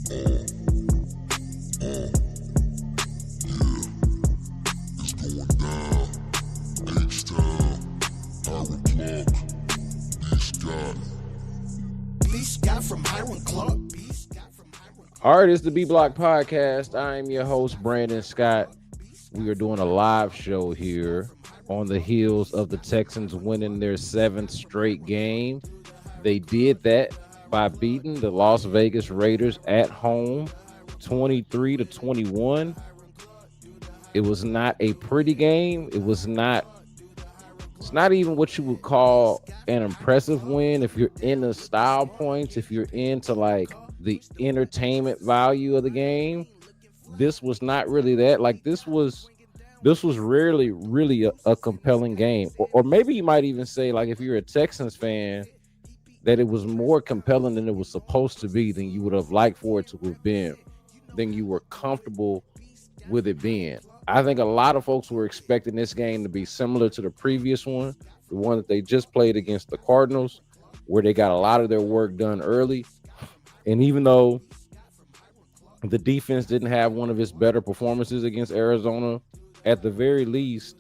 It's going down. H-Town, Hiram Clark, B. Scott from Hiram Clark. All right, it's the B Block Podcast. I am your host, Brandon Scott. We are doing a live show here on the heels of the Texans winning their 7th straight game. They did that by beating the Las Vegas Raiders at home 23-21. It was not a pretty game. It's not even what you would call an impressive win if you're into style points, if you're into like the entertainment value of the game. This was not really that. Like this was rarely really a compelling game. Or maybe you might even say, like, if you're a Texans fan, that it was more compelling than it was supposed to be, than you would have liked for it to have been, than you were comfortable with it being. I think a lot of folks were expecting this game to be similar to the previous one, the one that they just played against the Cardinals, where they got a lot of their work done early. And even though the defense didn't have one of its better performances against Arizona, at the very least,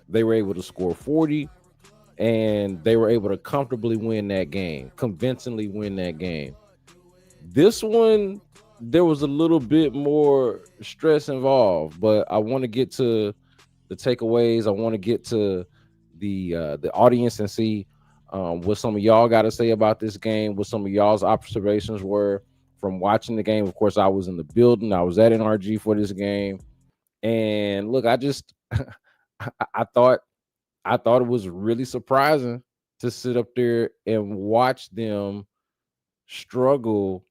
they were able to score 40, and they were able to comfortably win that game, convincingly win that game. This one, there was a little bit more stress involved, but I want to get to the takeaways. I want to get to the audience and see what some of y'all got to say about this game, what some of y'all's observations were from watching the game. Of course, I was in the building. I was at NRG for this game. And look, I just I thought it was really surprising to sit up there and watch them struggle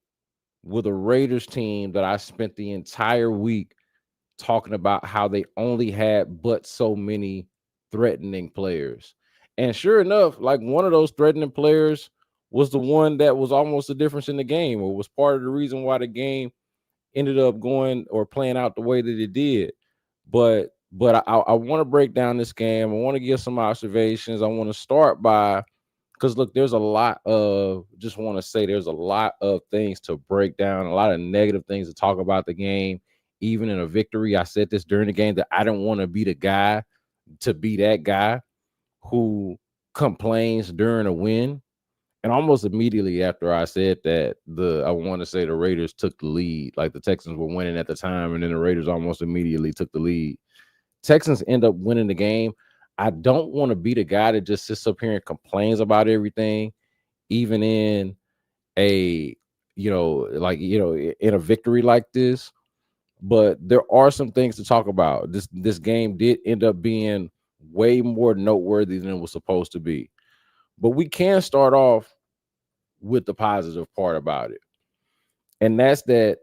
with a Raiders team that I spent the entire week talking about how they only had but so many threatening players. And sure enough, like, one of those threatening players was the one that was almost the difference in the game, or was part of the reason why the game ended up going or playing out the way that it did. But I want to break down this game. I want to give some observations. I want to start by, because look, there's a lot of things to break down, a lot of negative things to talk about the game, even in a victory. I said this during the game, that I don't want to be the guy to be that guy who complains during a win. And almost immediately after I said that, I want to say the Raiders took the lead. Like, the Texans were winning at the time, and then the Raiders almost immediately took the lead. Texans end up winning the game. I don't want to be the guy that just sits up here and complains about everything, even in in a victory like this. But there are some things to talk about. This game did end up being way more noteworthy than it was supposed to be. But we can start off with the positive part about it. And that's that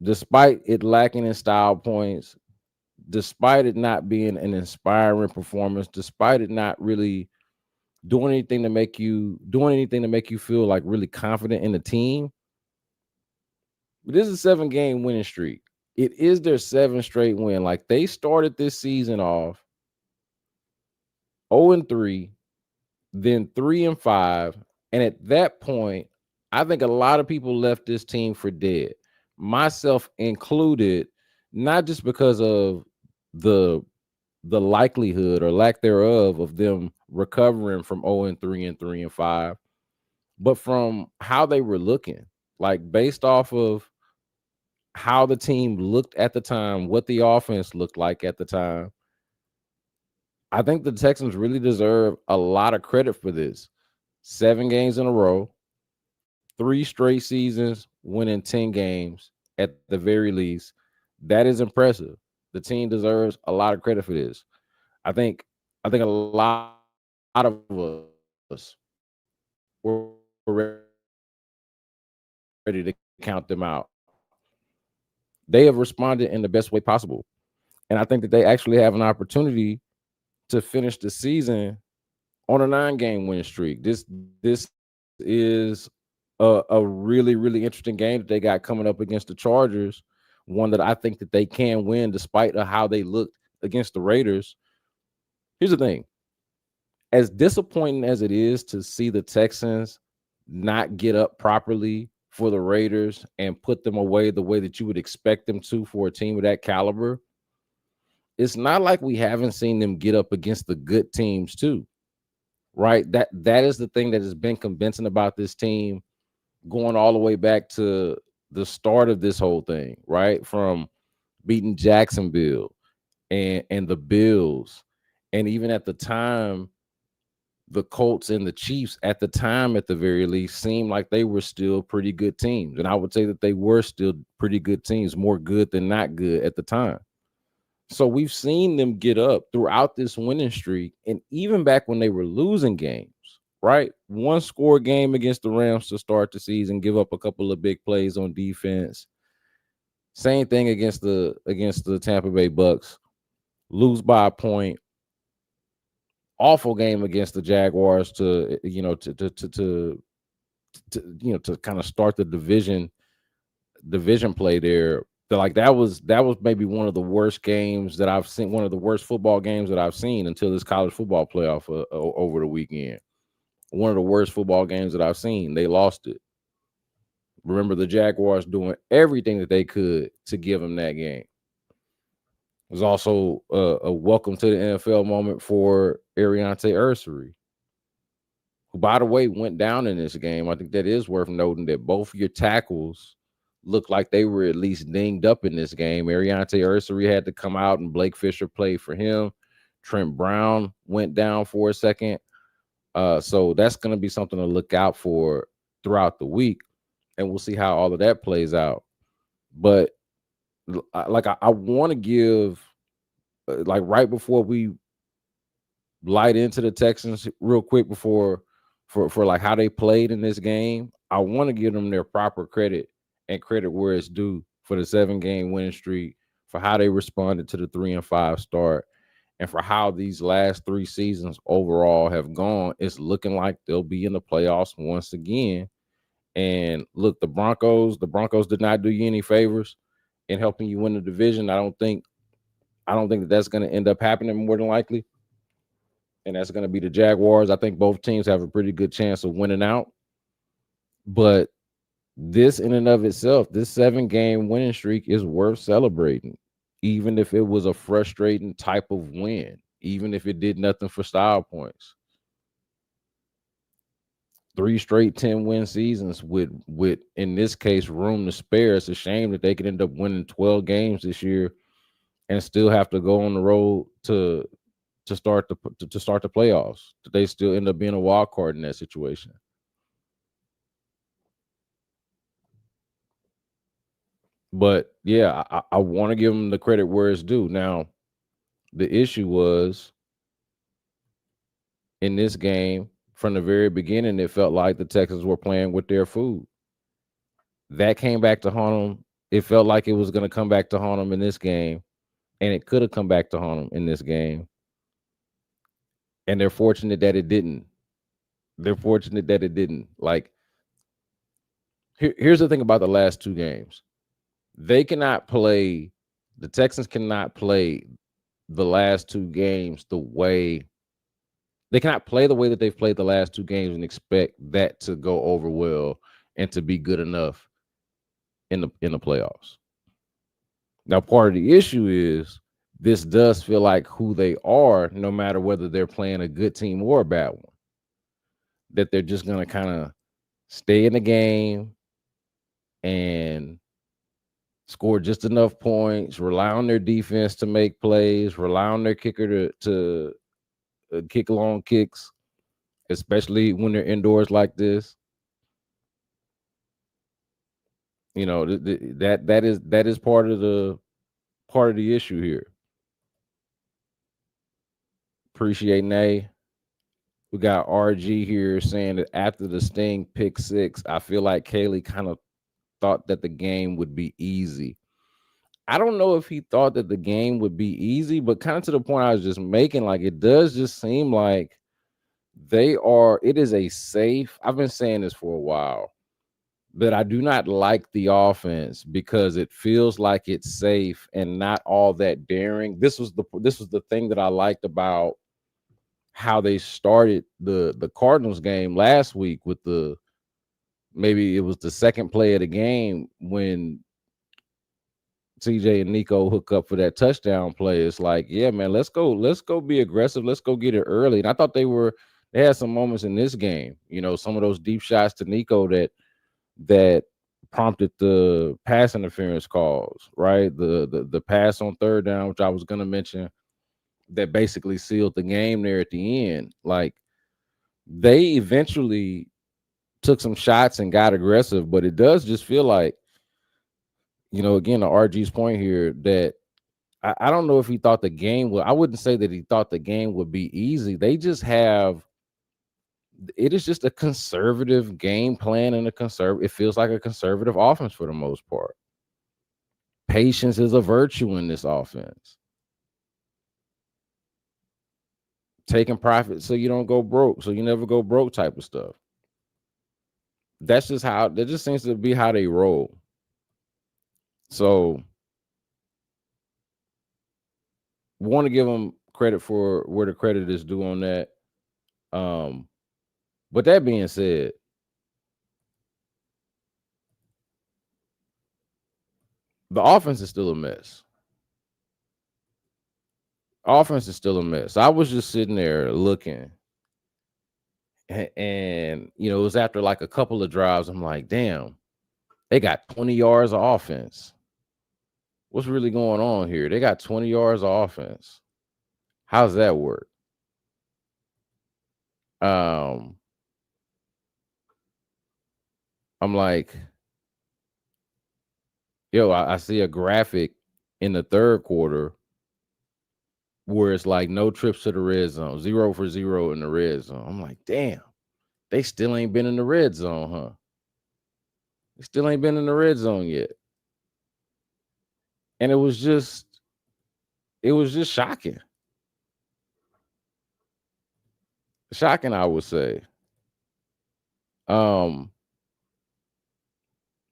despite it lacking in style points, despite it not being an inspiring performance, despite it not really doing anything to make you feel like really confident in the team, this is a 7-game winning streak. It is their 7th straight win. Like, they started this season off 0-3, then 3-5. And at that point, I think a lot of people left this team for dead, myself included, not just because of the likelihood or lack thereof of them recovering from 0-3 and 3-5, but from how they were looking. Like, based off of how the team looked at the time, what the offense looked like at the time, I think the Texans really deserve a lot of credit for this. 7 games in a row, 3 straight seasons, winning 10 games at the very least. That is impressive. The team deserves a lot of credit for this. I think a lot of us were ready to count them out. They have responded in the best way possible. And I think that they actually have an opportunity to finish the season on a 9-game win streak. This is a really, really interesting game that they got coming up against the Chargers, one that I think that they can win despite of how they looked against the Raiders. Here's the thing. As disappointing as it is to see the Texans not get up properly for the Raiders and put them away the way that you would expect them to for a team of that caliber, it's not like we haven't seen them get up against the good teams too, right? That is the thing that has been convincing about this team going all the way back to the start of this whole thing, right? From beating Jacksonville and the Bills, and even at the time, the Colts and the Chiefs at the time, at the very least, seemed like they were still pretty good teams. And I would say that they were still pretty good teams, more good than not good at the time. So we've seen them get up throughout this winning streak, and even back when they were losing games, right? One score game against the Rams to start the season, give up a couple of big plays on defense. Same thing against the Tampa Bay Bucks, lose by a point. Awful game against the Jaguars to kind of start the division play there. Like that was maybe one of the worst games that I've seen, one of the worst football games that I've seen until this college football playoff over the weekend. One of the worst football games that I've seen. They lost it. Remember the Jaguars doing everything that they could to give them that game. It was also a welcome to the NFL moment for Ariante Ursary, who, by the way, went down in this game. I think that is worth noting that both your tackles looked like they were at least dinged up in this game. Ariante Ursary had to come out, and Blake Fisher played for him. Trent Brown went down for a second. So that's going to be something to look out for throughout the week, and we'll see how all of that plays out. But I want to give, like, right before we light into the Texans real quick for like how they played in this game, I want to give them their proper credit and credit where it's due for the 7-game winning streak, for how they responded to the 3-5 start, and for how these last 3 seasons overall have gone. It's looking like they'll be in the playoffs once again. And look, the Broncos did not do you any favors in helping you win the division. I don't think that that's going to end up happening, more than likely. And that's going to be the Jaguars. I think both teams have a pretty good chance of winning out. But this in and of itself, this 7-game winning streak is worth celebrating, even if it was a frustrating type of win, even if it did nothing for style points. 3 straight 10-win seasons with in this case room to spare. It's a shame that they could end up winning 12 games this year and still have to go on the road to start the playoffs. They still end up being a wild card in that situation. But yeah, I want to give them the credit where it's due. Now, the issue was in this game, from the very beginning, it felt like the Texans were playing with their food. That came back to haunt them. It felt like it was going to come back to haunt them in this game, and it could have come back to haunt them in this game. And they're fortunate that it didn't. Like, here's the thing about the last 2 games. The Texans cannot play the last 2 games the way they cannot play the way that they've played the last 2 games and expect that to go over well and to be good enough in the playoffs. Now, part of the issue is this does feel like who they are, no matter whether they're playing a good team or a bad one. That they're just going to kind of stay in the game and score just enough points, rely on their defense to make plays, rely on their kicker to kick long kicks, especially when they're indoors like this. You know, that is part of the issue here. Appreciate Nay. We got RG here saying that after the Sting pick 6, I feel like Kaylee kind of thought that the game would be easy. I don't know if he thought that the game would be easy, but kind of to the point I was just making, like, it does just seem like it is a safe. I've been saying this for a while, but I do not like the offense because it feels like it's safe and not all that daring. This was the thing that I liked about how they started the Cardinals game last week with the maybe it was the second play of the game when CJ and Nico hook up for that touchdown play. It's like, yeah, man, let's go be aggressive. Let's go get it early. And I thought they had some moments in this game, some of those deep shots to Nico that prompted the pass interference calls, right? The pass on third down, which I was gonna mention, that basically sealed the game there at the end. Like they eventually took some shots and got aggressive, but it does just feel like, again, to RG's point here, that I don't know if he thought the game would. I wouldn't say that he thought the game would be easy. They just have. It is just a conservative game plan and it feels like a conservative offense for the most part. Patience is a virtue in this offense. Taking profit so you don't go broke, so you never go broke type of stuff. That just seems to be how they roll. So want to give them credit for where the credit is due on that. But that being said, the offense is still a mess. Offense is still a mess. I was just sitting there looking, and it was after like a couple of drives. I'm like, damn, they got 20 yards of offense. What's really going on here? They got 20 yards of offense. How's that work? I'm like, yo, I see a graphic in the third quarter where it's like no trips to the red zone, 0 for 0 in the red zone. I'm like, damn, they still ain't been in the red zone, huh? They still ain't been in the red zone yet. And it was just shocking. Shocking, I would say.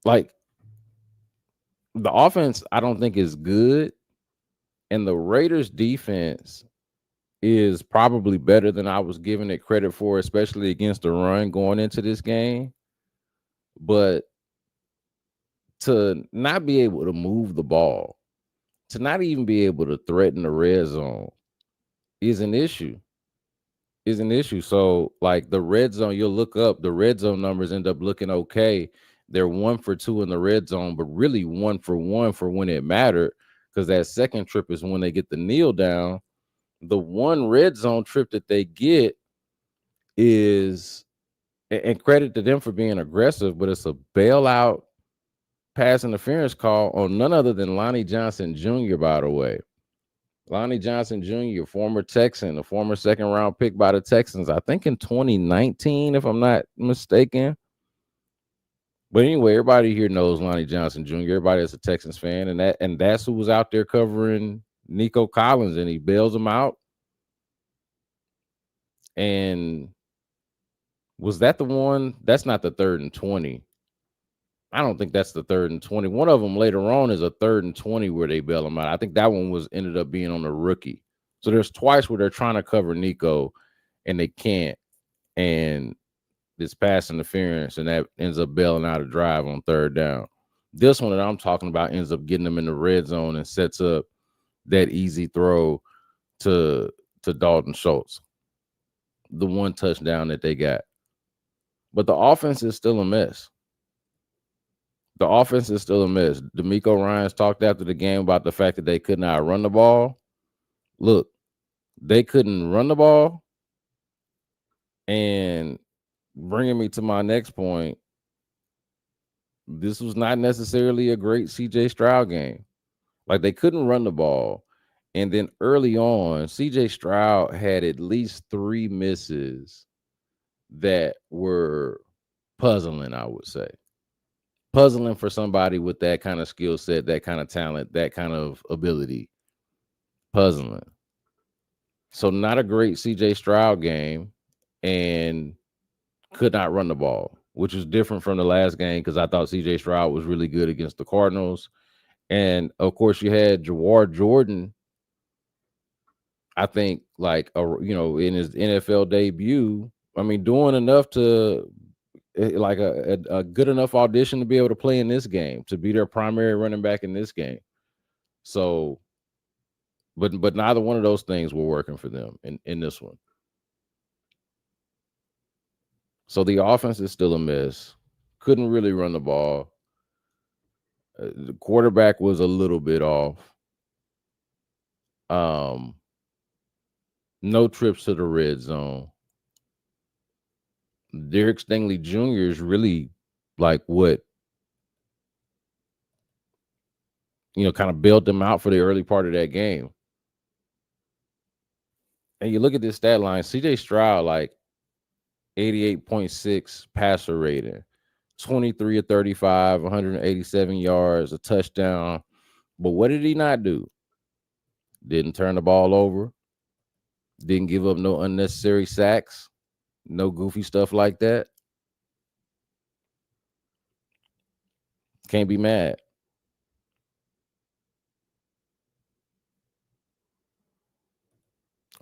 Like the offense, I don't think is good, and the Raiders defense is probably better than I was giving it credit for, especially against the run going into this game. But to not be able to move the ball, to not even be able to threaten the red zone is an issue. So, like the red zone, you'll look up the red zone numbers end up looking okay. They're 1 for 2 in the red zone, but really 1 for 1 for when it mattered, because that second trip is when they get the kneel down. The one red zone trip that they get is, and credit to them for being aggressive, but it's a bailout pass interference call on none other than Lonnie Johnson Jr., by the way. Lonnie Johnson Jr., former Texan, a former second round pick by the Texans, I think in 2019, if I'm not mistaken. But anyway, everybody here knows Lonnie Johnson Jr. Everybody that's a Texans fan, and that's who was out there covering Nico Collins, and he bails him out. And was that the one? That's not the 3rd and 20. I don't think that's the 3rd and 20. One of them later on is a 3rd and 20 where they bail him out. I think that one ended up being on the rookie. So there's twice where they're trying to cover Nico and they can't. And this pass interference, and that ends up bailing out a drive on 3rd down. This one that I'm talking about ends up getting them in the red zone and sets up that easy throw to Dalton Schultz, the one touchdown that they got. But the offense is still a mess. DeMeco Ryans talked after the game about the fact that they could not run the ball. Look, they couldn't run the ball. And bringing me to my next point, this was not necessarily a great CJ Stroud game. Like, they couldn't run the ball. And then early on, CJ Stroud had at least 3 misses that were puzzling, I would say. Puzzling for somebody with that kind of skill set, that kind of talent, that kind of ability. Puzzling. So not a great CJ Stroud game, and could not run the ball, which was different from the last game because I thought CJ Stroud was really good against the Cardinals. And of course, you had Jawar Jordan, I think, like, in his NFL debut, I mean, doing enough to like a good enough audition to be able to play in this game, to be their primary running back in this game. So, but neither one of those things were working for them in this one. So the offense is still a mess. Couldn't really run the ball. The quarterback was a little bit off. Um, no trips to the red zone. Derek Stingley Jr. is really like what, kind of bailed them out for the early part of that game. And you look at this stat line, CJ Stroud, like 88.6 passer rating, 23 of 35, 187 yards, a touchdown. But what did he not do? Didn't turn the ball over. Didn't give up no unnecessary sacks. No goofy stuff like that. Can't be mad.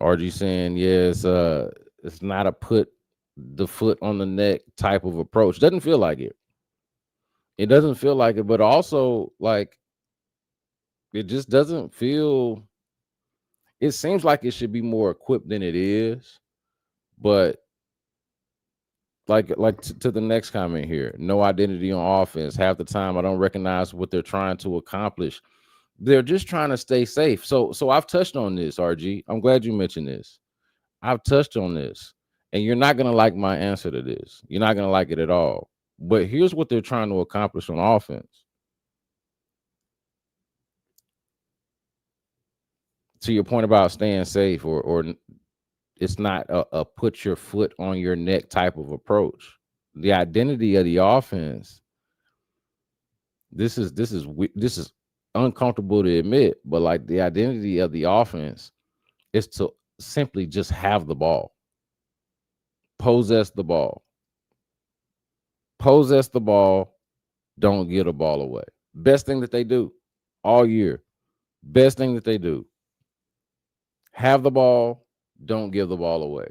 RG saying, yeah, it's not a put the foot on the neck type of approach. Doesn't feel like it. It doesn't feel like it, but also like it just doesn't feel. It seems like it should be more equipped than it is, but to the next comment here, no identity on offense. Half the time, I don't recognize what they're trying to accomplish. They're just trying to stay safe. So I've touched on this, RG. I'm glad you mentioned this. I've touched on this, and you're not gonna like my answer to this. You're not gonna like it at all. But here's what they're trying to accomplish on offense. To your point about staying safe, or it's not a put your foot on your neck type of approach. The identity of the offense. This is uncomfortable to admit, but like the identity of the offense is to simply just have the ball, possess the ball, don't give the ball away. Best thing that they do all year. Best thing that they do. Have the ball, don't give the ball away.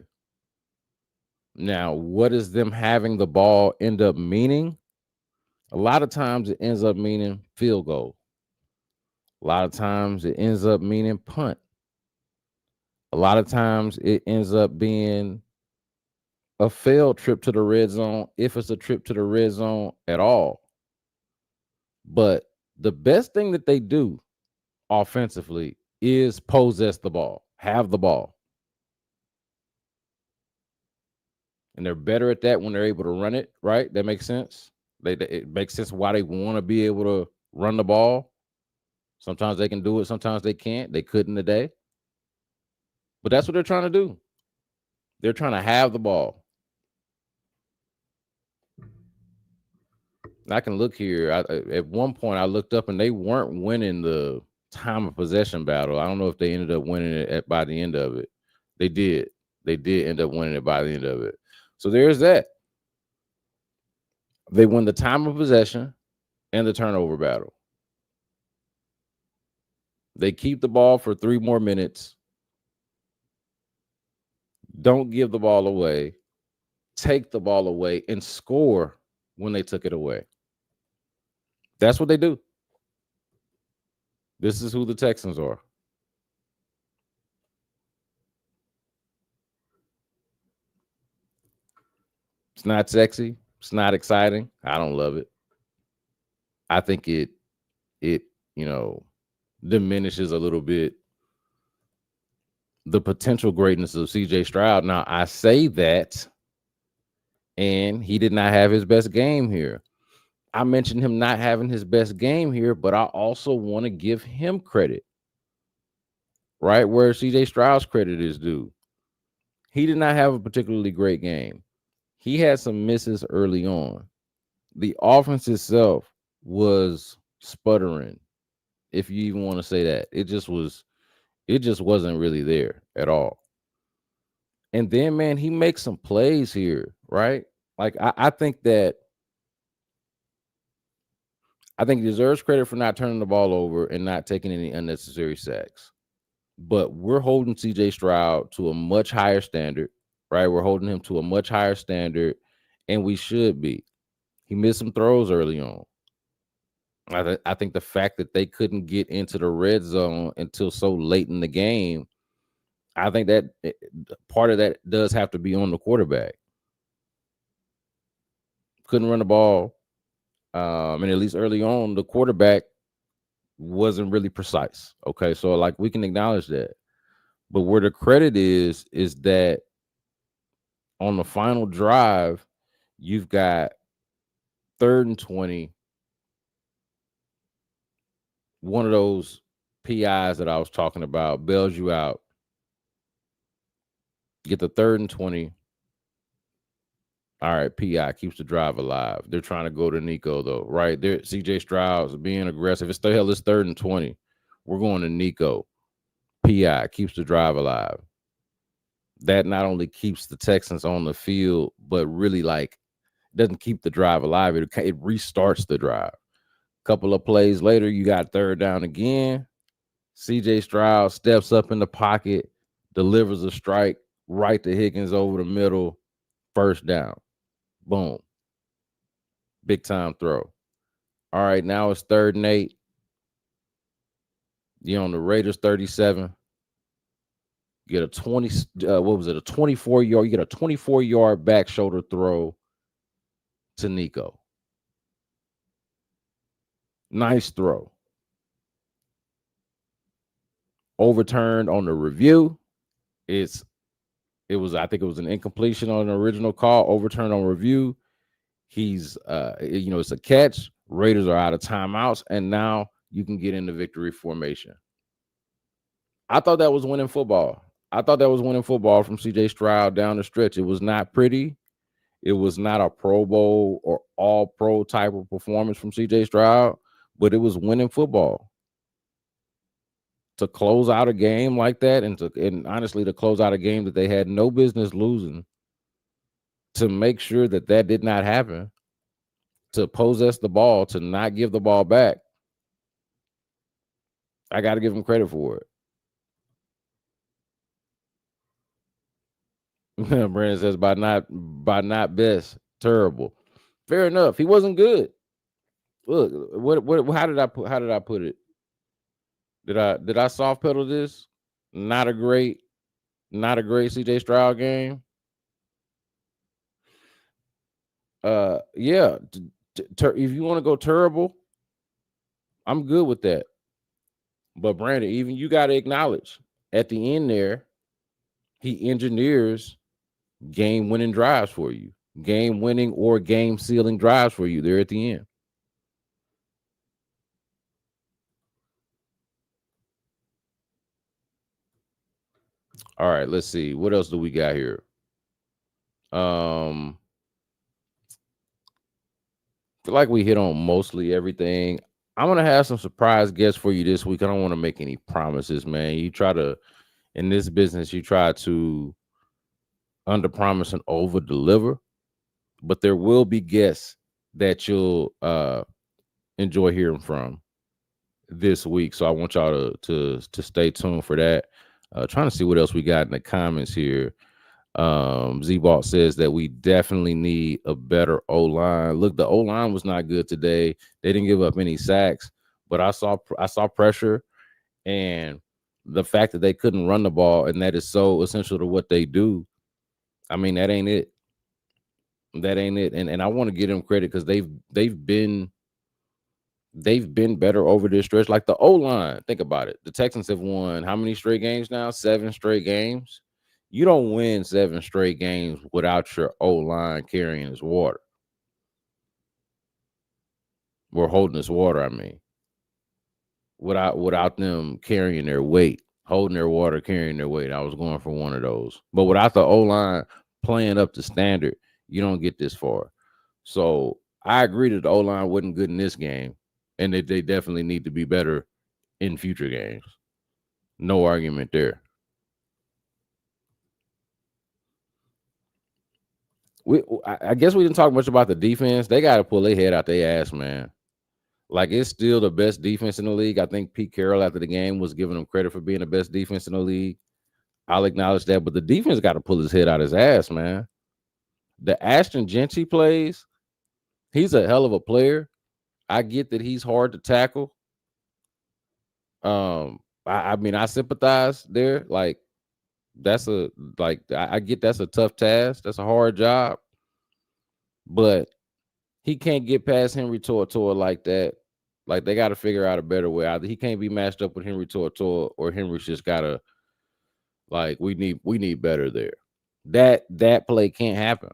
Now, what does them having the ball end up meaning? A lot of times it ends up meaning field goal. A lot of times it ends up meaning punt. A lot of times it ends up being a failed trip to the red zone, if it's a trip to the red zone at all. But the best thing that they do offensively is possess the ball, have the ball. And they're better at that when they're able to run it, right? That makes sense. It makes sense why they want to be able to run the ball. Sometimes they can do it, sometimes they can't. They couldn't today. But that's what they're trying to do. They're trying to have the ball. I can look here. At one point, I looked up and they weren't winning the time of possession battle. I don't know if they ended up winning it by the end of it. They did. They did end up winning it by the end of it. So there's that. They won the time of possession and the turnover battle. They keep the ball for 3 more minutes. Don't give the ball away. Take the ball away and score when they took it away. That's what they do. This is who the Texans are. It's not sexy. It's not exciting. I don't love it. I think it diminishes a little bit the potential greatness of CJ Stroud. Now, I say that, and he did not have his best game here. I mentioned him not having his best game here, but I also want to give him credit, right? Where CJ Stroud's credit is due. He did not have a particularly great game. He had some misses early on. The offense itself was sputtering, if you even want to say that. It just wasn't really there at all. And then, man, he makes some plays here, right? Like I think he deserves credit for not turning the ball over and not taking any unnecessary sacks. But we're holding CJ Stroud to a much higher standard, right? We're holding him to a much higher standard. and we should be. He missed some throws early on. I think the fact that they couldn't get into the red zone until so late in the game, I think that part of that does have to be on the quarterback. Couldn't run the ball, and at least early on, the quarterback wasn't really precise. Okay, so like we can acknowledge that, but where the credit is that on the final drive, you've got 3rd and 20. One of those PIs that I was talking about bails you out. Get the 3rd and 20. All right, PI keeps the drive alive. They're trying to go to Nico though, right? There, CJ Stroud's being aggressive. It's the hell. It's 3rd and 20. We're going to Nico. PI keeps the drive alive. That not only keeps the Texans on the field, but really like doesn't keep the drive alive. It restarts the drive. Couple of plays later, you got 3rd down again. CJ Stroud steps up in the pocket, delivers a strike right to Higgins over the middle. 1st down. Boom. Big time throw. All right, now it's 3rd and 8. You're on the Raiders 37. You get a 20, what was it? A 24-yard. You get a 24-yard back shoulder throw to Nico. Nice throw. Overturned on the review. I think it was an incompletion on the original call, overturned on review. He's it's a catch. Raiders are out of timeouts, and now you can get into victory formation. I thought that was winning football. from CJ Stroud down the stretch. It was not pretty. It was not a Pro Bowl or all pro type of performance from CJ Stroud, but it was winning football. To close out a game like that, and honestly to close out a game that they had no business losing, to make sure that did not happen, to possess the ball, to not give the ball back, I got to give him credit for it. Brandon says by not best, terrible. Fair enough. He wasn't good. Look, what how did I put it? Did I soft pedal this? Not a great CJ Stroud game. Yeah. If you want to go terrible, I'm good with that. But Brandon, even you got to acknowledge at the end there, he engineers game-winning drives for you, game-winning or game-sealing drives for you there at the end. All right, let's see. What else do we got here? Feel like we hit on mostly everything. I'm gonna have some surprise guests for you this week. I don't want to make any promises, man. In this business, you try to under promise and over deliver, but there will be guests that you'll enjoy hearing from this week. So I want y'all to stay tuned for that. Trying to see what else we got in the comments here. Z-Balt says that we definitely need a better O-line. Look, the O-line was not good today. They didn't give up any sacks, but I saw pressure, and the fact that they couldn't run the ball, and that is so essential to what they do. I mean, that ain't it. And I want to give them credit because they've been better over this stretch. Like the O-line, think about it. The Texans have won how many straight games now? 7 straight games. You don't win 7 straight games without your O-line carrying his water. We're holding his water, I mean. Without them carrying their weight, holding their water, carrying their weight. I was going for one of those. But without the O-line playing up to standard, you don't get this far. So I agree that the O-line wasn't good in this game, and that they definitely need to be better in future games. No argument there. I guess we didn't talk much about the defense. They got to pull their head out their ass, man. Like, it's still the best defense in the league. I think Pete Carroll after the game was giving them credit for being the best defense in the league. I'll acknowledge that, but the defense got to pull his head out his ass, man. The Ashton Genty plays, he's a hell of a player. I get that he's hard to tackle. I mean, I sympathize there. Like, that's I get that's a tough task. That's a hard job. But he can't get past Henry Tortora like that. Like, they got to figure out a better way. Either he can't be matched up with Henry Tortora, or Henry's just gotta, like, we need better there. That play can't happen.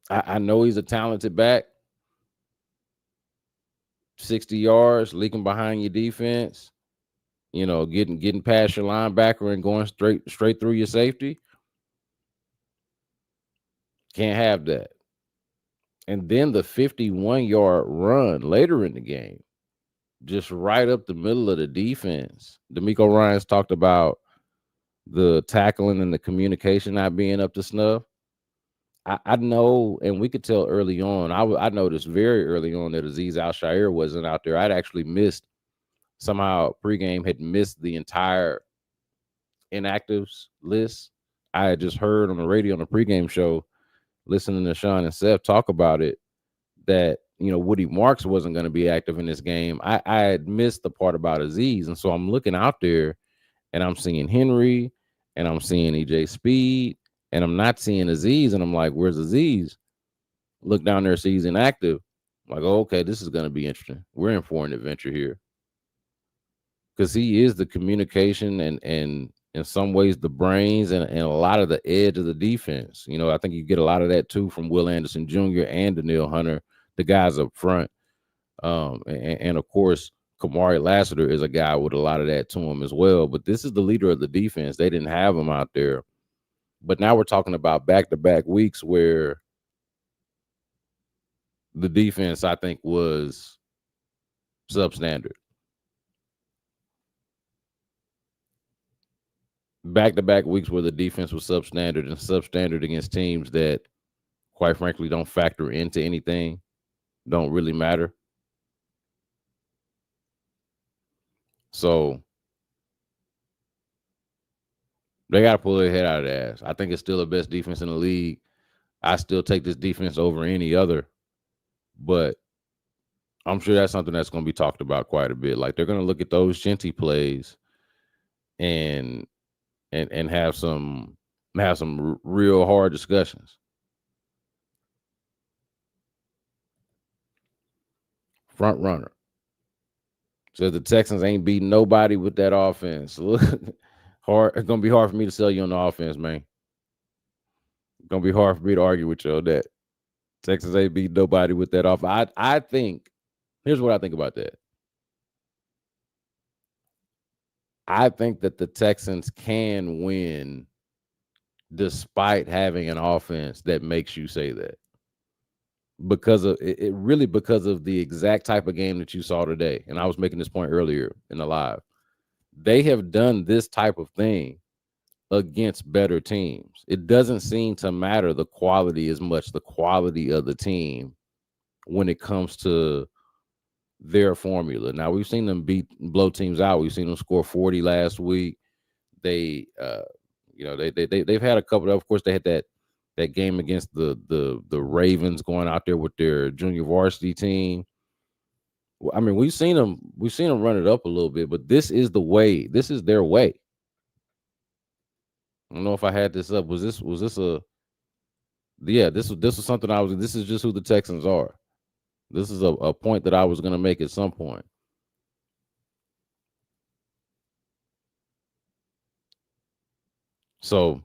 I know he's a talented back. 60 yards, leaking behind your defense, getting past your linebacker and going straight through your safety. Can't have that. And then the 51-yard run later in the game, just right up the middle of the defense. DeMeco Ryans talked about the tackling and the communication not being up to snuff. I know, and we could tell early on. I noticed very early on that Azeez Al-Shaair wasn't out there. I'd actually missed, somehow pregame had missed the entire inactives list. I had just heard on the radio on the pregame show, listening to Sean and Seth talk about it, that Woody Marks wasn't going to be active in this game. I had missed the part about Azeez, and so I'm looking out there, and I'm seeing Henry, and I'm seeing EJ Speed, and I'm not seeing Azeez, and I'm like, where's Azeez? Look down there, see he's inactive. I'm like, oh, okay, this is going to be interesting. We're in for an adventure here, because he is the communication and in some ways the brains and a lot of the edge of the defense. I think you get a lot of that too from Will Anderson Jr. and Danielle Hunter, the guys up front. And of course, Kamari Lassiter is a guy with a lot of that to him as well. But this is the leader of the defense. They didn't have him out there. But now we're talking about back-to-back weeks where the defense, I think, was substandard. Back-to-back weeks where the defense was substandard against teams that, quite frankly, don't factor into anything, don't really matter. So they got to pull their head out of their ass. I think it's still the best defense in the league. I still take this defense over any other, but I'm sure that's something that's going to be talked about quite a bit. Like, they're going to look at those Genty plays and have some real hard discussions. Front runner says the Texans ain't beating nobody with that offense. Look, hard. It's gonna be hard for me to sell you on the offense, man. It's gonna be hard for me to argue with you on that. Texans ain't beating nobody with that offense. I think. Here's what I think about that. I think that the Texans can win despite having an offense that makes you say that. Because of it, really because of the exact type of game that you saw today. And I was making this point earlier in the live. They have done this type of thing against better teams. It doesn't seem to matter the quality as much, the quality of the team, when it comes to their formula. Now, we've seen them blow teams out. We've seen them score 40 last week. They've had a couple of course, they had that game against the Ravens, going out there with their junior varsity team. I mean, we've seen them run it up a little bit, but this is the way. This is their way. I don't know if I had this up. Was this a? Yeah, this was something I was. This is just who the Texans are. This is a point that I was going to make at some point. So,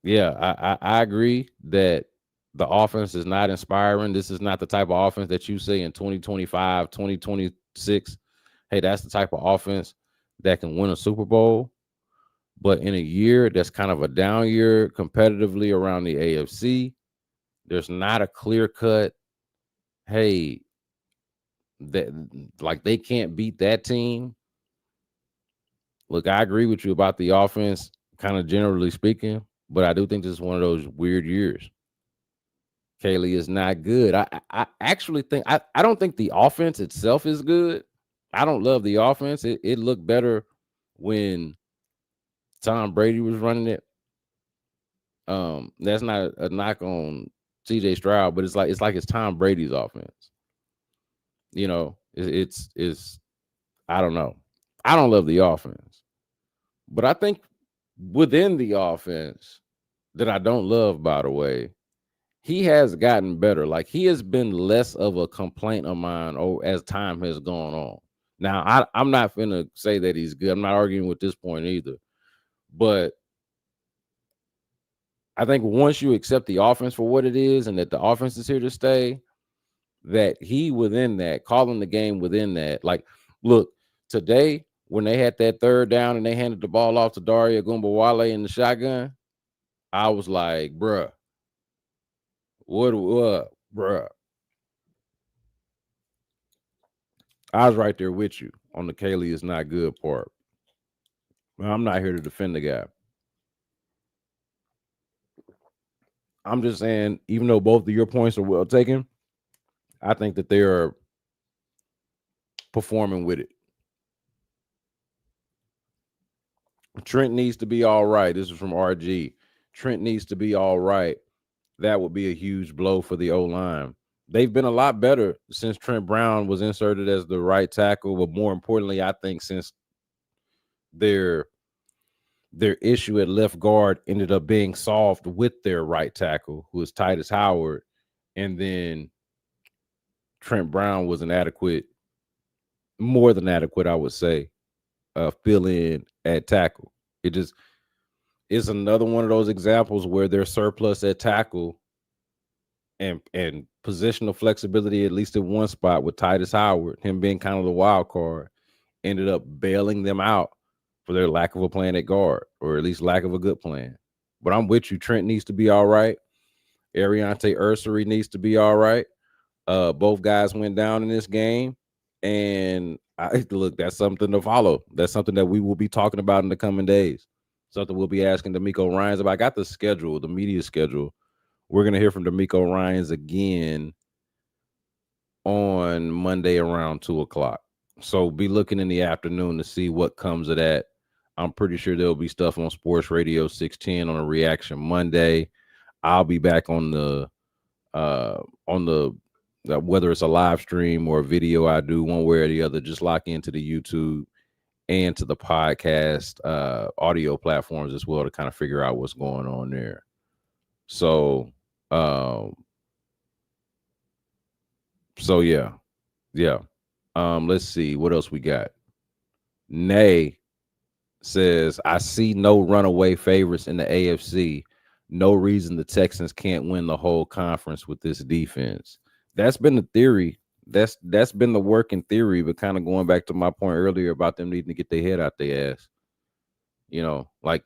yeah, I agree that the offense is not inspiring. This is not the type of offense that you see in 2025, 2026. Hey, that's the type of offense that can win a Super Bowl. But in a year that's kind of a down year competitively around the AFC, there's not a clear cut, hey, that like they can't beat that team. Look, I agree with you about the offense, kind of generally speaking, but I do think this is one of those weird years. Kaylee is not good. I actually think I don't think the offense itself is good. I don't love the offense. It looked better when Tom Brady was running it. That's not a knock on CJ Stroud, but it's Tom Brady's offense. It's I don't know. I don't love the offense, but I think within the offense that I don't love, by the way, he has gotten better. Like he has been less of a complaint of mine as time has gone on. Now, I'm not finna say that he's good. I'm not arguing with this point either. But I think once you accept the offense for what it is and that the offense is here to stay, that he within that, calling the game within that. Like, look, today when they had that third down and they handed the ball off to Daria Gumbawale in the shotgun, I was like, bruh, what, bruh? I was right there with you on the Kaylee is not good part. I'm not here to defend the guy. I'm just saying, even though both of your points are well taken, I think that they are performing with it. Trent needs to be all right. This is from RG. Trent needs to be all right. That would be a huge blow for the O-line. They've been a lot better since Trent Brown was inserted as the right tackle, but more importantly, I think since their issue at left guard ended up being solved with their right tackle, who is Titus Howard, and then Trent Brown was more than adequate, I would say, fill in at tackle. It just is another one of those examples where their surplus at tackle and positional flexibility, at least in one spot with Titus Howard, him being kind of the wild card, ended up bailing them out for their lack of a plan at guard, or at least lack of a good plan. But I'm with you. Trent needs to be all right. Ariante Ursary needs to be all right. Both guys went down in this game. And look, that's something to follow. That's something that we will be talking about in the coming days. Something we'll be asking DeMeco Ryans about. I got the schedule, the media schedule. We're going to hear from DeMeco Ryans again on Monday around 2:00. So be looking in the afternoon to see what comes of that. I'm pretty sure there'll be stuff on Sports Radio 610 on a Reaction Monday. I'll be back on the whether it's a live stream or a video I do, one way or the other, just lock into the YouTube and to the podcast audio platforms as well to kind of figure out what's going on there. So yeah. Let's see what else we got. Nay says, I see no runaway favorites in the AFC. No reason the Texans can't win the whole conference with this defense. That's been the theory. That's been the working theory, but kind of going back to my point earlier about them needing to get their head out their ass. Like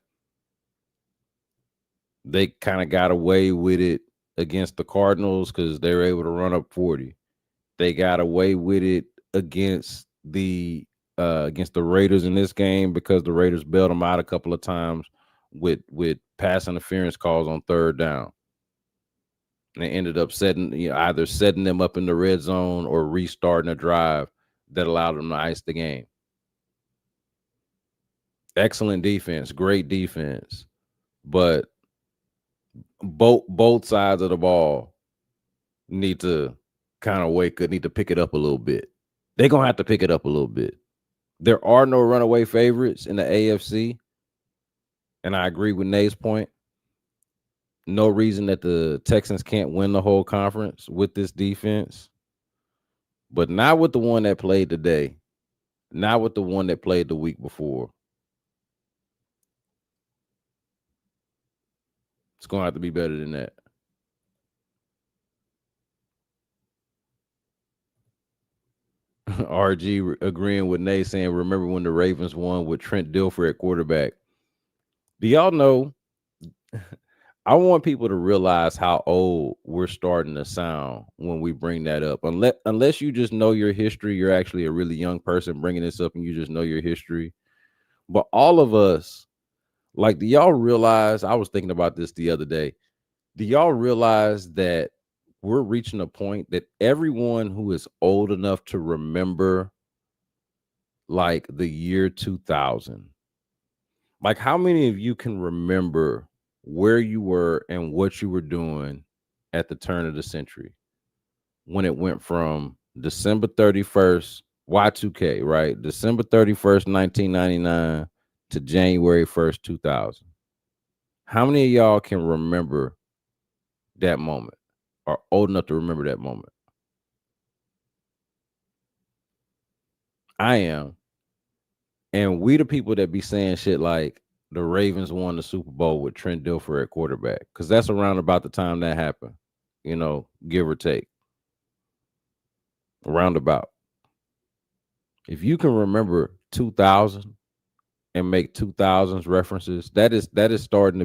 they kind of got away with it against the Cardinals because they were able to run up 40. They got away with it against the Raiders in this game because the Raiders bailed them out a couple of times with pass interference calls on third down. And they ended up either setting them up in the red zone or restarting a drive that allowed them to ice the game. Excellent defense, great defense, but both sides of the ball need to kind of need to pick it up a little bit. They're going to have to pick it up a little bit. There are no runaway favorites in the AFC, and I agree with Nay's point. No reason that the Texans can't win the whole conference with this defense, but not with the one that played today, not with the one that played the week before. It's going to have to be better than that. RG agreeing with Nay, saying, remember when the Ravens won with Trent Dilfer at quarterback? Do y'all know? I want people to realize how old we're starting to sound when we bring that up. Unless you just know your history, you're actually a really young person bringing this up and you just know your history. But all of us, like, do y'all realize, I was thinking about this the other day, do y'all realize that we're reaching a point that everyone who is old enough to remember, like, the year 2000, like, how many of you can remember where you were and what you were doing at the turn of the century when it went from December 31st, Y2K, right? December 31st, 1999 to January 1st, 2000. How many of y'all can remember that moment or old enough to remember that moment? I am. And we the people that be saying shit like the Ravens won the Super Bowl with Trent Dilfer at quarterback, because that's around about the time that happened, give or take, roundabout. If you can remember 2000 and make 2000s references, that is starting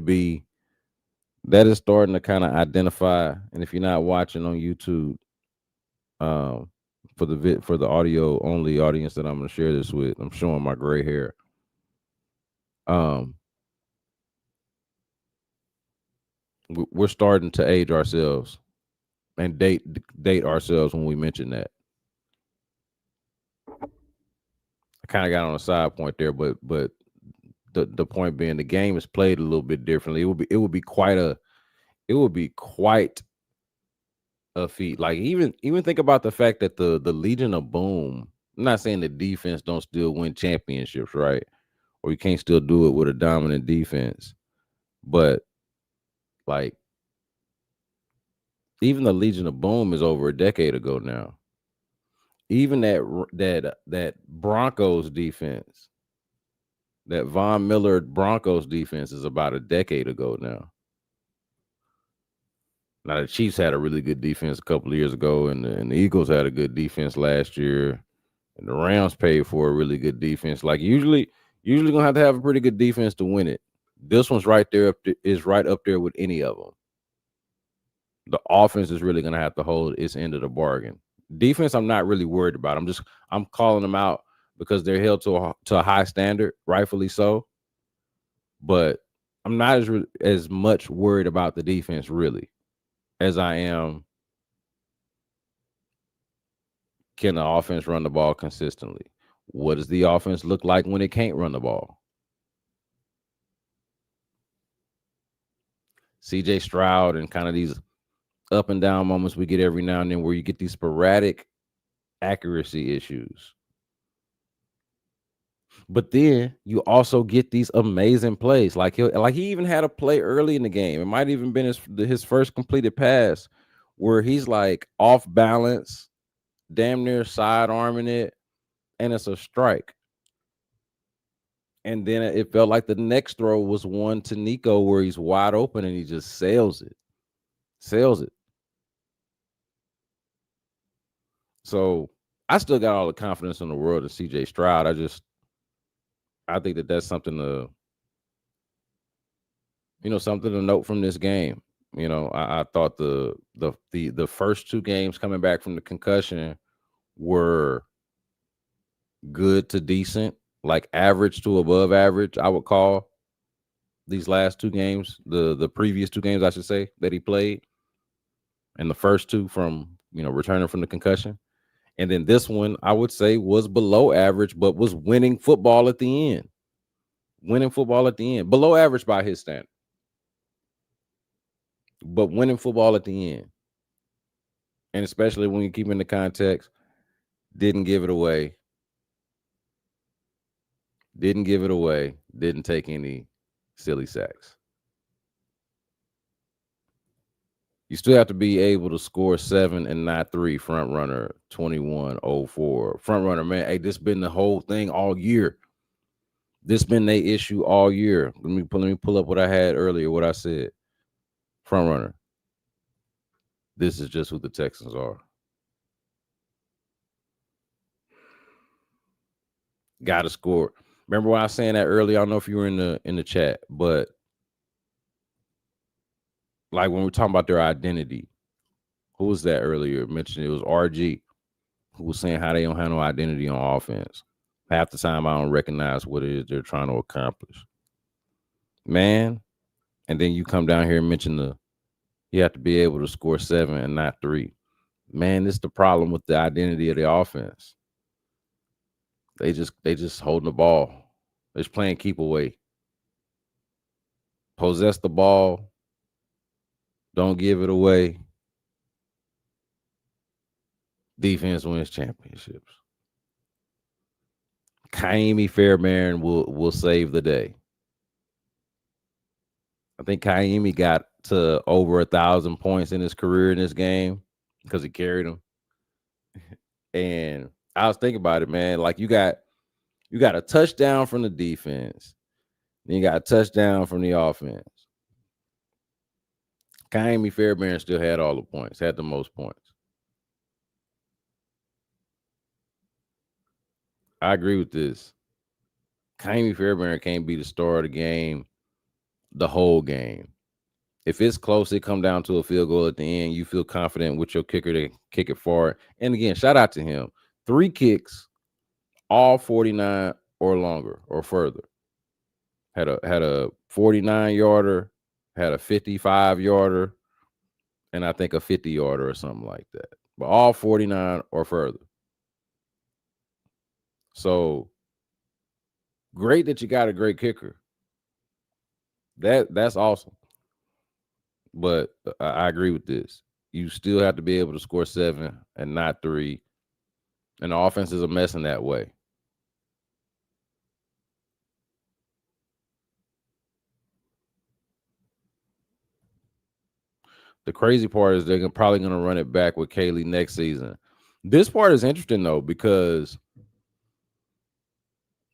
to kind of identify. And if you're not watching on YouTube, um, for the audio only audience that I'm going to share this with, I'm showing my gray hair. Um, we're starting to age ourselves and date ourselves when we mention that. I kind of got on a side point there, but the point being, the game is played a little bit differently. It would be quite a feat. Like, even think about the fact that the Legion of Boom. I'm not saying the defense don't still win championships, right? Or you can't still do it with a dominant defense, but like, even the Legion of Boom is over a decade ago now. Even that Broncos defense, that Von Miller Broncos defense, is about a decade ago now. Now the Chiefs had a really good defense a couple of years ago, and the Eagles had a good defense last year, and the Rams paid for a really good defense. Like, usually gonna have to have a pretty good defense to win it. This one's right there is right up there with any of them. The offense is really gonna have to hold its end of the bargain. Defense, I'm not really worried about. I'm calling them out because they're held to a high standard, rightfully so. But I'm not as much worried about the defense really as I am, can the offense run the ball consistently? What does the offense look like when it can't run the ball? CJ Stroud and kind of these up and down moments we get every now and then where you get these sporadic accuracy issues. But then you also get these amazing plays. Like he even had a play early in the game. It might even been his first completed pass where he's like off balance, damn near sidearming it, and it's a strike. And then it felt like the next throw was one to Nico where he's wide open and he just sails it. So I still got all the confidence in the world in CJ Stroud. I think that's something something to note from this game. I thought the first two games coming back from the concussion were good to decent, like average to above average, I would call these last two games, the previous two games, I should say, that he played, and the first two from returning from the concussion. And then this one, I would say, was below average, but was winning football at the end. Below average by his standard, but winning football at the end. And especially when you keep in the context, didn't give it away, didn't take any silly sacks. You still have to be able to score 7 and not 3. Front runner 2104. Front runner, man. Hey, this been the whole thing all year. This been their issue all year. Let me pull up what I had earlier, what I said. Front runner. This is just who the Texans are. Gotta score. Remember when I was saying that earlier? I don't know if you were in the chat, but like when we're talking about their identity, who was that earlier? Mentioned it was RG, who was saying how they don't have no identity on offense. Half the time I don't recognize what it is they're trying to accomplish. Man, and then you come down here and mention you have to be able to score 7 and not 3. Man, this is the problem with the identity of the offense. They just holding the ball. They're just playing keep away. possess the ball, don't give it away. Defense wins championships. Kaimi Fairbairn will save the day. I think Kaimi got to over 1,000 points in his career in this game because he carried him. And I was thinking about it, man. Like you got a touchdown from the defense, then you got a touchdown from the offense. Kaimi Fairbairn still had all the points, had the most points. I agree with this. Kaimi Fairbairn can't be the star of the game the whole game. If it's close, it come down to a field goal at the end. You feel confident with your kicker to kick it forward. And again, shout out to him. 3 kicks, all 49 or longer or further. Had a 49-yarder, had a 55-yarder, and I think a 50-yarder or something like that. But all 49 or further. So great that you got a great kicker. That's awesome. But I agree with this. You still have to be able to score 7 and not 3. And the offense is a mess in that way. The crazy part is they're probably going to run it back with Kaylee next season. This part is interesting, though, because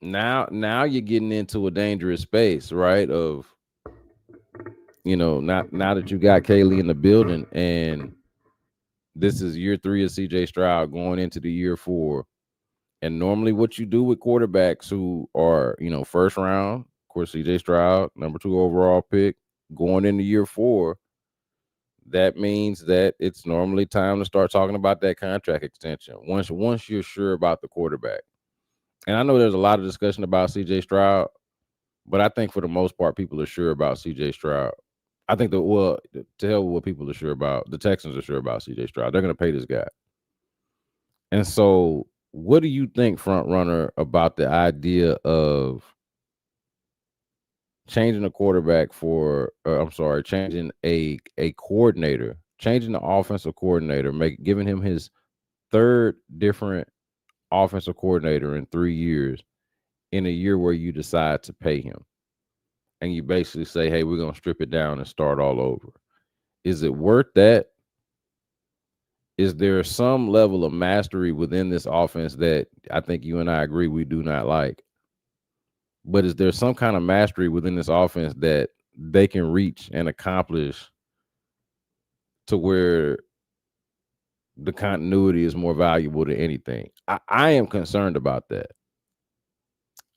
now you're getting into a dangerous space, right? Of, now that you got Kaylee in the building, and this is year 3 of CJ Stroud going into the year 4. And normally what you do with quarterbacks who are, first round, of course, CJ Stroud, number 2 overall pick, going into year 4, that means that it's normally time to start talking about that contract extension once you're sure about the quarterback. And I know there's a lot of discussion about CJ Stroud, but I think for the most part, people are sure about CJ Stroud. I think to hell with what people are sure about, the Texans are sure about CJ Stroud. They're going to pay this guy. And so what do you think, front runner, about the idea of changing a quarterback changing a coordinator, changing the offensive coordinator, giving him his 3rd different offensive coordinator in 3 years in a year where you decide to pay him? And you basically say, hey, we're going to strip it down and start all over. Is it worth that? Is there some level of mastery within this offense that I think you and I agree we do not like? But is there some kind of mastery within this offense that they can reach and accomplish to where the continuity is more valuable than anything? I am concerned about that.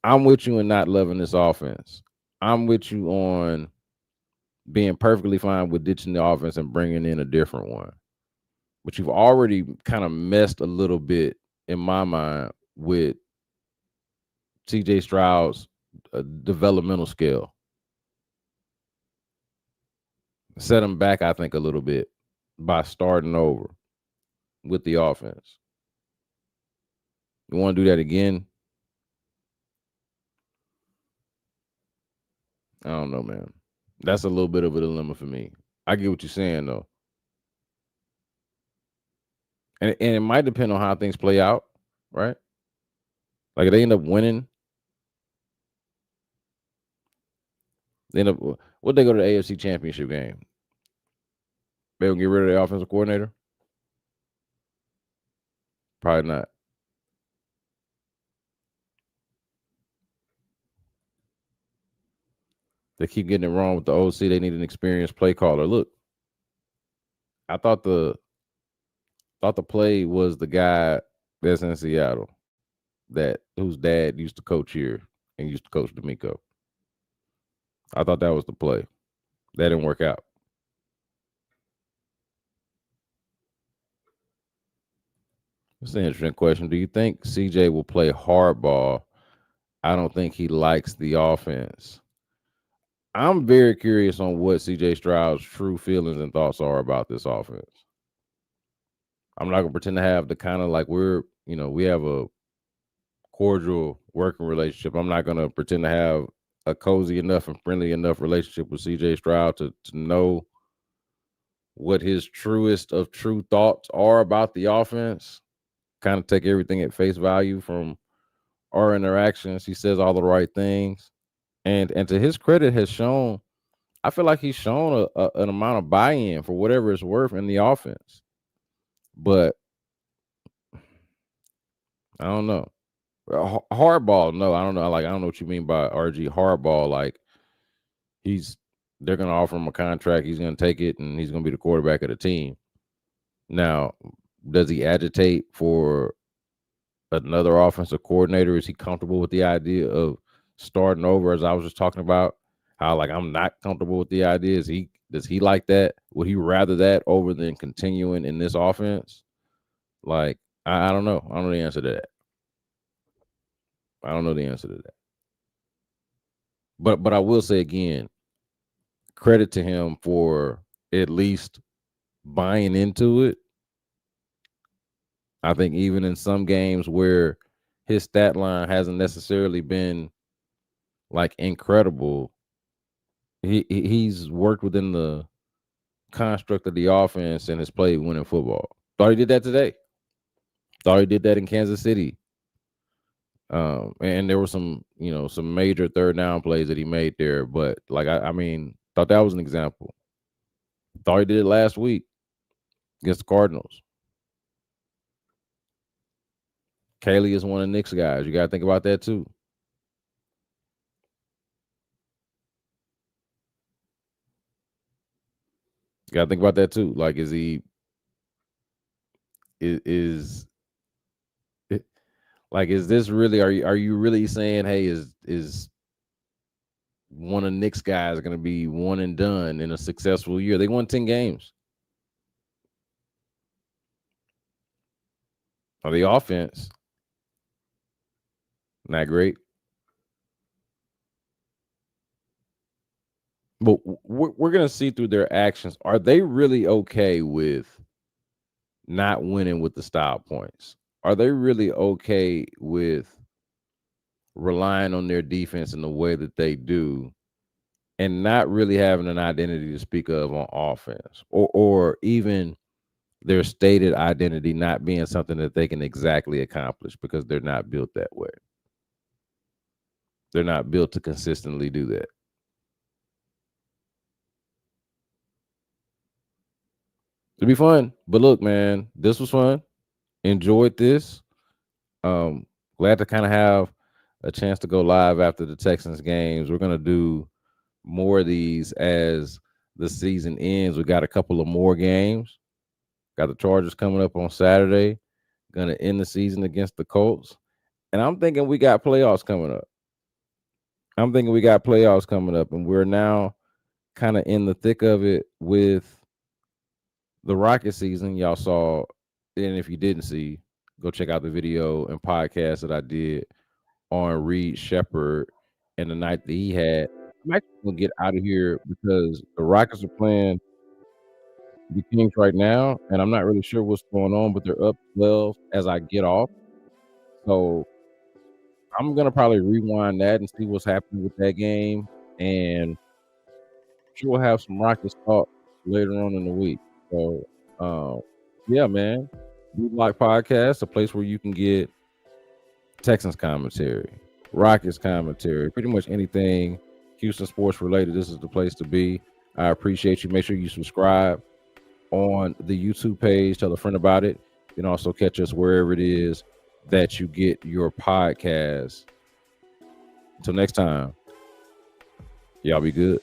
I'm with you in not loving this offense. I'm with you on being perfectly fine with ditching the offense and bringing in a different one. But you've already kind of messed a little bit, in my mind, with CJ Stroud's developmental scale. Set him back, I think, a little bit by starting over with the offense. You want to do that again? I don't know, man. That's a little bit of a dilemma for me. I get what you're saying, though. And it might depend on how things play out, right? Like if they end up winning, what they go to the AFC Championship game? They will get rid of the offensive coordinator? Probably not. They keep getting it wrong with the OC. They need an experienced play caller. Look, I thought the play was the guy that's in Seattle, whose dad used to coach here and used to coach DeMeco. I thought that was the play. That didn't work out. It's an interesting question. Do you think CJ will play hardball? I don't think he likes the offense. I'm very curious on what CJ Stroud's true feelings and thoughts are about this offense. I'm not gonna pretend to have the kind of like we have a cordial working relationship. I'm not gonna pretend to have a cozy enough and friendly enough relationship with CJ Stroud to know what his truest of true thoughts are about the offense. Kind of take everything at face value from our interactions. He says all the right things. And to his credit has shown, I feel like he's shown an amount of buy-in for whatever it's worth in the offense. But I don't know. Hardball, no, I don't know. Like, I don't know what you mean by RG hardball. Like, they're gonna offer him a contract, he's gonna take it, and he's gonna be the quarterback of the team. Now, does he agitate for another offensive coordinator? Is he comfortable with the idea of starting over? As I was just talking about, how like I'm not comfortable with the idea. Does he like that? Would he rather that over than continuing in this offense? Like, I don't know. I don't know the answer to that. I don't know the answer to that. But I will say again, credit to him for at least buying into it. I think even in some games where his stat line hasn't necessarily been like incredible, he's worked within the construct of the offense and has played winning football. Thought he did that today. Thought he did that in Kansas City. And there were some major third down plays that he made there. But like, I mean, thought that was an example. Thought he did it last week against the Cardinals. Caley is one of Nick's guys. You got to think about that too. You got to think about that too. Like, is he is like, is this really? Are you really saying, hey, is one of Nick's guys going to be one and done in a successful year? They won 10 games. Are the offense not great? But we're going to see through their actions. Are they really okay with not winning with the style points? Are they really okay with relying on their defense in the way that they do and not really having an identity to speak of on offense, or even their stated identity not being something that they can exactly accomplish because they're not built that way? They're not built to consistently do that. It'll be fun. But look, man, this was fun. Enjoyed this. Glad to kind of have a chance to go live after the Texans games. We're gonna do more of these as the season ends. We got a couple of more games. Got the Chargers coming up on Saturday. Gonna end the season against the Colts. And I'm thinking we got playoffs coming up. And we're now kind of in the thick of it with the Rocket season. Y'all saw, and if you didn't see, go check out the video and podcast that I did on Reed Shepard and the night that he had. I'm actually gonna get out of here because the Rockets are playing the Kings right now, and I'm not really sure what's going on, but they're up 12 as I get off. So I'm gonna probably rewind that and see what's happening with that game, and I'm sure we'll have some Rockets talk later on in the week. So, yeah, man, Blue Block Podcast, a place where you can get Texans commentary, Rockets commentary, pretty much anything Houston sports related. This is the place to be. I appreciate you. Make sure you subscribe on the YouTube page. Tell a friend about it. You can also catch us wherever it is that you get your podcast. Until next time, y'all be good.